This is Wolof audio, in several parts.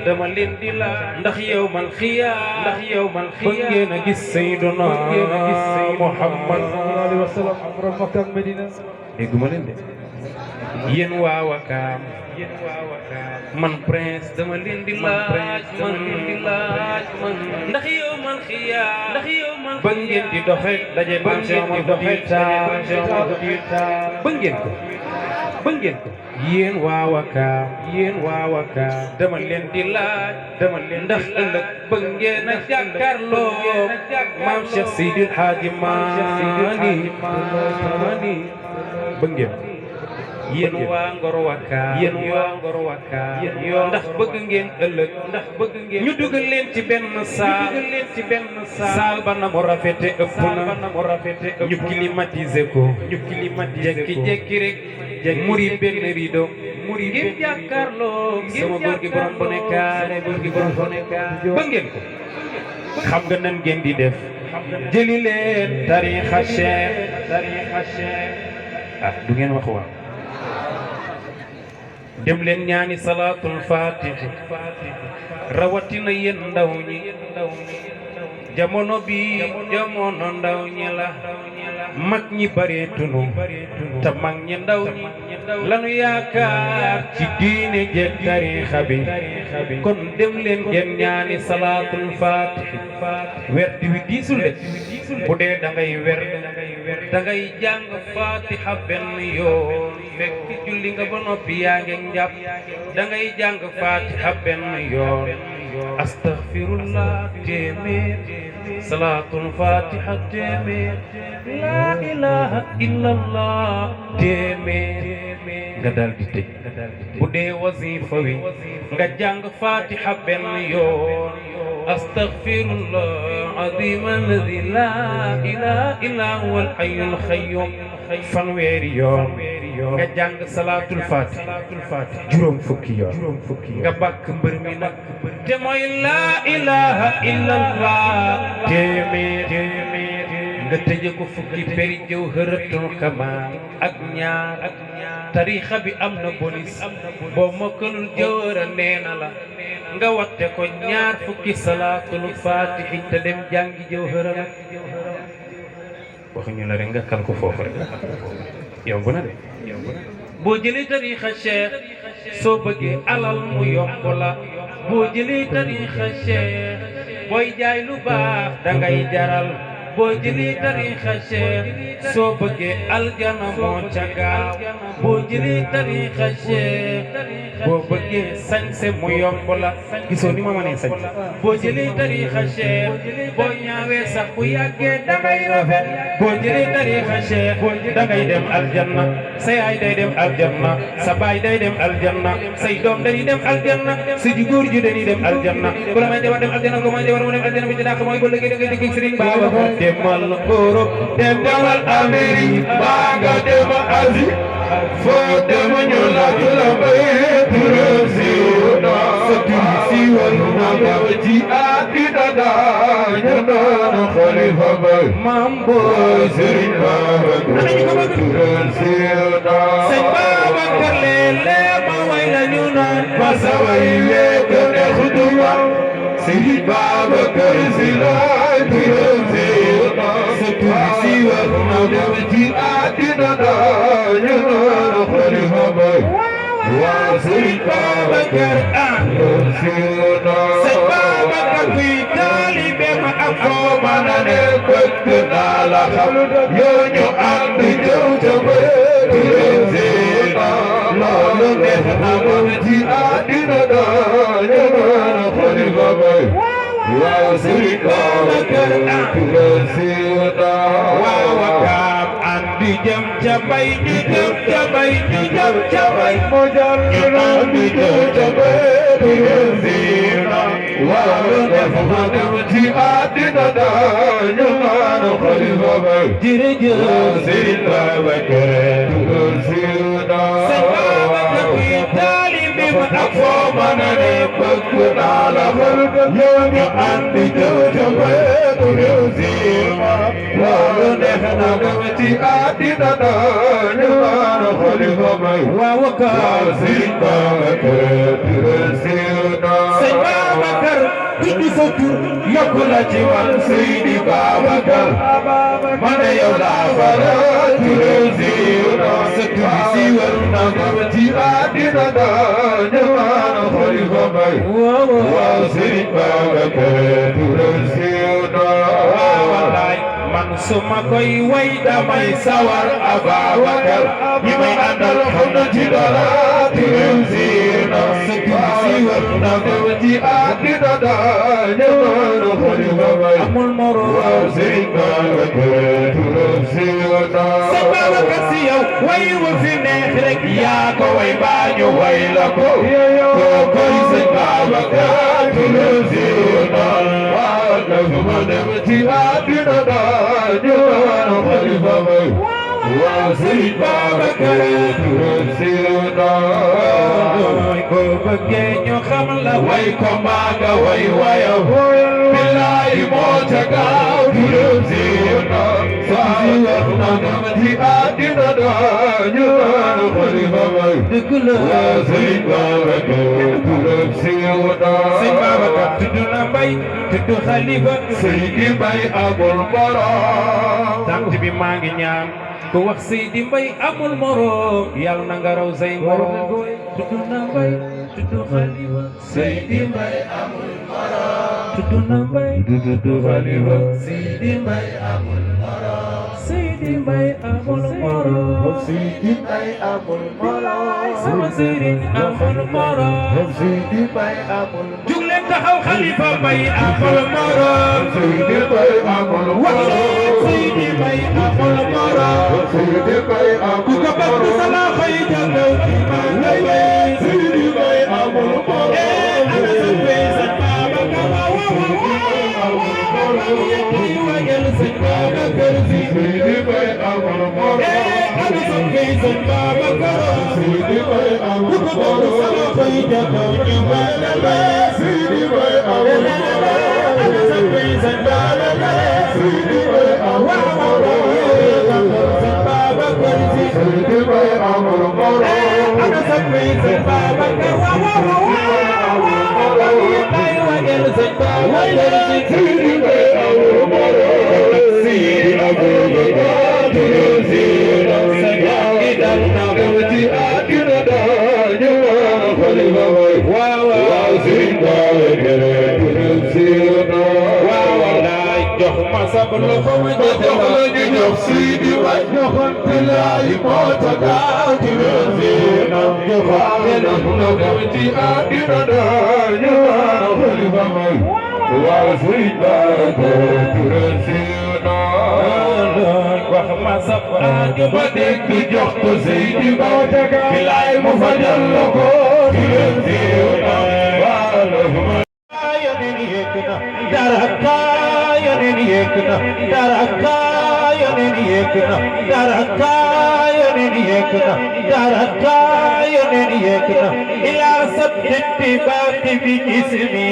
dama leen di la ndax yow mal xiyaam bëgg ngeen a gis Seydina Muhammad sallallahu alayhi wa sallam borom Makka ak Medina dégguma leen de yéen waa Wakaam man prince dama leen di laaj man ndax yow mal xiyaam bëgg ngeen di doxe daje man di doxe bëgg ngeen ko yéen waa Wakaam dama leen di laaj ndax ëllëg bëgg ngeen a jàkkaarloo maam Cheikh Seydil Hadji Malick bëgg ngeen yéen waa Ngor Wakaam ndax bëgg ngeen ëllëg ñu dugal leen ci benn saal ba na mu rafete ëpp na ñu climatiser ko jekki rek muri benn rideau ngeen jàkkaarloo sama góor gi borom bonekaare bëgg ngeen ko xam nga nan ngeen di def jëli leen tarixa Cheikh du ngeen wax waaw dem leen ñaani salaatul fatih rawatina yéen ndaw ñi jamono ndaw ñi la mag ñi bareetunu te mag ñi ndaw ñi lanu yaakaar ci diine jeeg tariixa bi kon dem leen ngeen ñaani salaatul fatih werd wi diisul de bu dee da ngay werd da ngay jàng fatiha benn yoon fekk julli nga ba noppi yaa ngi njàpp da ngay jàng fatiha benn yoon astaghfirullah téeméer salaatul fatiha téeméer laa ilaha illallah téeméer nga dal di tëj bu dee wasifa wi nga jàng fatiha benn yoon astaghfirullah azim alladi laa ilaha illa huwa alhayyul qayyum fanweeri yoon nga jàng salaatul fatih juróom fukki yoon nga bàkk mbër mi nag te mooy laa ilaha illallah téeméer nga tëje ko fukki peri jawharatul kamal ak ñaar tariixa bi am na bolis boo mokkalul jawhara neena la nga watte ko ñaar fukki salaatul fatih te dem jàngi jawhara nag waxuñu la rek nga kal ko foofu rek yomb na de boo jëlee tariixa Cheikh soo bëggee alal mu yomb la boo jëlee tariixa Cheikh booy jaay lu baax dangay jaral boo jëlee tariixa Cheikh soo bëggee aljana moo ca gaaw boo jëlee tariixa Cheikh boo bëggee sañse mu yomb la gisoo ni ma mënee sañse boo jëlee tariixa Cheikh boo ñaawee sax bu yàggee dangay rafet boo jëlee tariixa Cheikh dangay dem aljanna sa yaay day dem aljanna sa baay day dem aljanna say doom dañuy dem aljanna sa ji góor ji dañuy dem aljanna ku la may jabar dem aljanna ku la may jabar mu dem aljanna bi ci dàq mooy bu liggéey da ngay dégg Serigne Baba demal Europe demal Amérique baa nga demal Asie foo dem ñu laaj la bay turam siiw na sa tur siiwal na nga ci àddina daa ñu naan xalifa bay maam booy Serigne Baba turam siiw na sëñ Babacar léeg-léeg ma way la ñu naan ma sa way wéeg neex du wax Serigne Babacar Si laay turam siiw na sa tur siiwal na nga ci àddina daa ñu naan xalifa bay waaw Serigne Babacar turam siiw na sëñ Babacar kuy taalibe ma ak foo mën a ne bëgg naa la xam yow ñu ànd jëw ca bay turam siiw na loolu neex na ma ci àddina daa ñu naan xalifa bay waaw Serigne Babacar turam siiw na waaw Wakaam andi jëm ca bay ñu jëm ca bay ñu jëm ca bay mu jëm ñu andi jëm ca bay turam siiw na waaw def na dem ci àddina daa ñu naan xalifa bay jërëjëf Serigne Babacar turam siiw na ak foo mën a ne bëgg naa la xool yow ñu ànd jëw ca bay turam siiw na loolu neex na nga ci àddina daa ñu naan xalifa bay waaw Serigne Babacar turam siiw na kula ci man Seydi Babacar man yow laa faral turusiw na sa turi siiwal na ma ci àddina dañu naan Xalifa Mbay waaw Seydi Babacar turusiw na wallaay man suma koy way damay sawar Ababacar ñi may àndal xam na ci dara turusiw na sa turi siiwal na ma ci àddina dañu naan Xalifa Mbay amul moroom waaw Seydi Babacar turusiw na sa Babacar Si yow way wu fi neex rek yaa ko way baa ñu way la ko koy Sëñ Babacar turusiw na waaw dafa ma dem ci àddina dañu naan Xalifa Mbay waaw Sëñ Babacar turusiw na ko bëggee ñu xam la way ko maa nga way wayo billahi moo ca gaaw turusiw na waaw na dem ci àddina dañu naan Xalifa Mbay dëgg la waaw Sëñ Babacar turusiw na Sëñ Babacar tudd na Mbay tudd Xalifa Seydi Mbay amul morom tant bi maa ngi ñaan ku wax Seydi Mbay amul moroom yàlla na nga raw say moroom tudd na Mbay tudd Xalifa Seydi Mbay amul morom tudd na Mbay tudd Xalifa Seydi Mbay amul moroom Seydi Mbay amul moroom Seydi Mbay amul morom sama sëriñ amul moroom Seydi Mbay amul jug leen taxaw Xalifa Mbay amul moroom Seydi Mbay amul wax leen Seydi Mbay amul moroom Seydi Mbay ku amul ko bëgg sa loxo yi jàngal ci maa ngay wéy Seydi Mbay amul morom ana sa fay sa Babacar yéen wayal Sëñ Babacar Si Seydi Mbay amul morom ana sa fay sa Babacar Seydi Mbay amul ku ko bëgg sa loxo yi jàngal ci maa ngay wéy Seydi Mbay amul morom ana sa fay sa Babacar Seydi Mbay amul morom Sëñ Babacar Si Seydi Mbay amul morom ana sa fay sa Babacar wayal Sëñ Babacar Si Seydi Mbay amul morom Seydi Abubakar turusiw na gi dal na dem ci àddina dañu naan Xalifa Mbay waaw Sëñ Babacar turusiw na wallaay jox ma sab loxo ma jox jox la ñu jox Seydi Mbay billahi moo ta gaaw turusiw na joxaale na dem ci àddina dañu naan Xalifa Mbay waaw Sëñ Babacar turusiw na wax ma sab aajo ba dégg jox ko Seydi Mbay billahi mu fajal la ko turusiw na waaw Kaayoneen yéeg na dara kaayoneen yéeg na dara kaayoneen yéeg na dara kaayoneen yéeg na dara kaayoneen yéeg na ilaa sabti baati bi ismi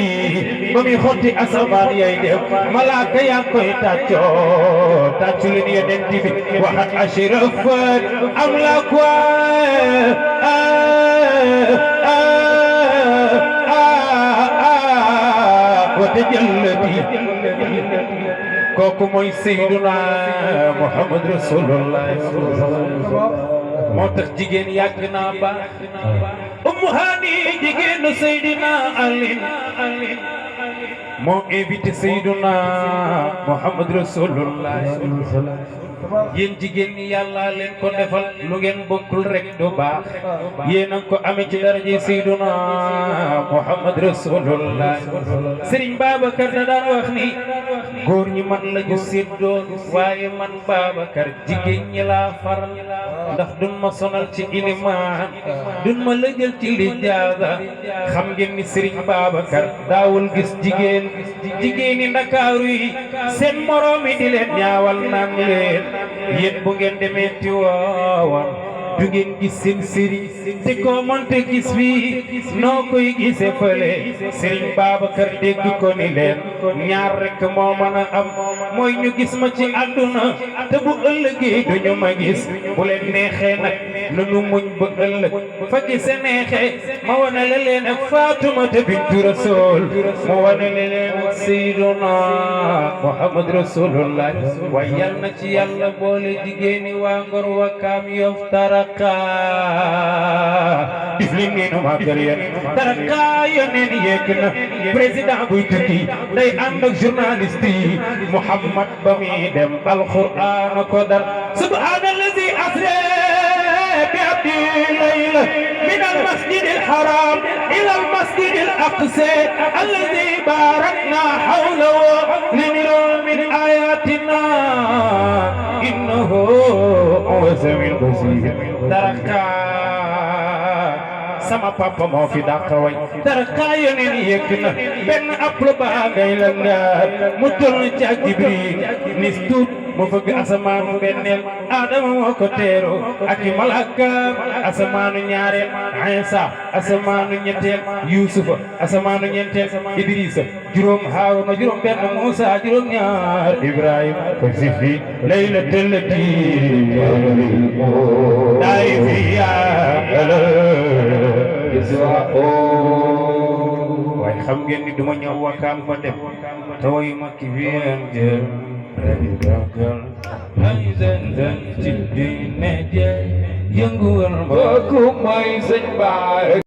ba mi xotti asamaan yay def malaaka yaa koy tàccoo tàccu leen Yonent bi waxat ashrafat am la وتجلتي kooku mooy Seydina Muhammad Rasulullah moo tax jigéen yàgg naa baax Ummu Hani jigéenu Seydina Ali moo invité Seydina Muhammad Rasulullah yéen jigéen ñi yàlla leen ko defal lu ngeen bokkul rek du baax yéen a ko amee ci daraje Seydina Muhammad Rasulullah Serigne Babacar da daan wax ni góor ñi man la ñu séddoon waaye man Babacar jigéen ñi laa faral ndax duñ ma sonal ci ilimaan duñ ma lëjal ci lijaasa xam ngeen ni Serigne Babacar daawul gis jigéen ñi Ndakaaru yi seen moroom yi di leen ñaawal naan leen yéen bu ngeen demee Tiwaawan du ngeen gis seen sëriñ te ko monte gis fii noo koy gisee fële Serigne Babacar dégg ko ni leen ñaar rek moo mën a am mooy ñu gis ma ci àdduna te bu ëllëgee duñu ma gis bu leen neexee nag nanu muñ ba ëllëg fa ci sa neexe ma wane la leen ak Faatumata bintu Rasul ma wane la leen ak Seydina Muhammad Rasulullah waaye yal na ci yàlla boole jigéeni waa Ngor Wakaam Yoff Taraka difli ngeenu màggal yéen Taraka yoneen yegg na président buy tukki day ànd ak journaliste yi Muhammad ba mi dem alquran ko dar subhanallazi asra bi abdi layla min almasjid alharam ila almasjid alaqsa allazi barakna hawlahu linura min ayatina innahu huwa samiul basir Taraka sama papa moo fi dàq way Taraka yoneen yegg na benn apple ba ngay la ngaat mu toll ci ak Jibril nis tuut mu fëgg asamaanu benneel Adama moo ko teeru ak i malakaam asamaanu ñaareel Isa asamaanu ñetteel Yuusufa asamaanu ñeenteel Idrisa juróom Haaruna juróom benn Muusa juróom ñaar Ibrahima ko si fi laylatul lati day fiya waaye xam ngeen ni duma ñëw Wakaam fa dem te way ma ki biiram jël yënguwal mbokku mooy sëñ Bara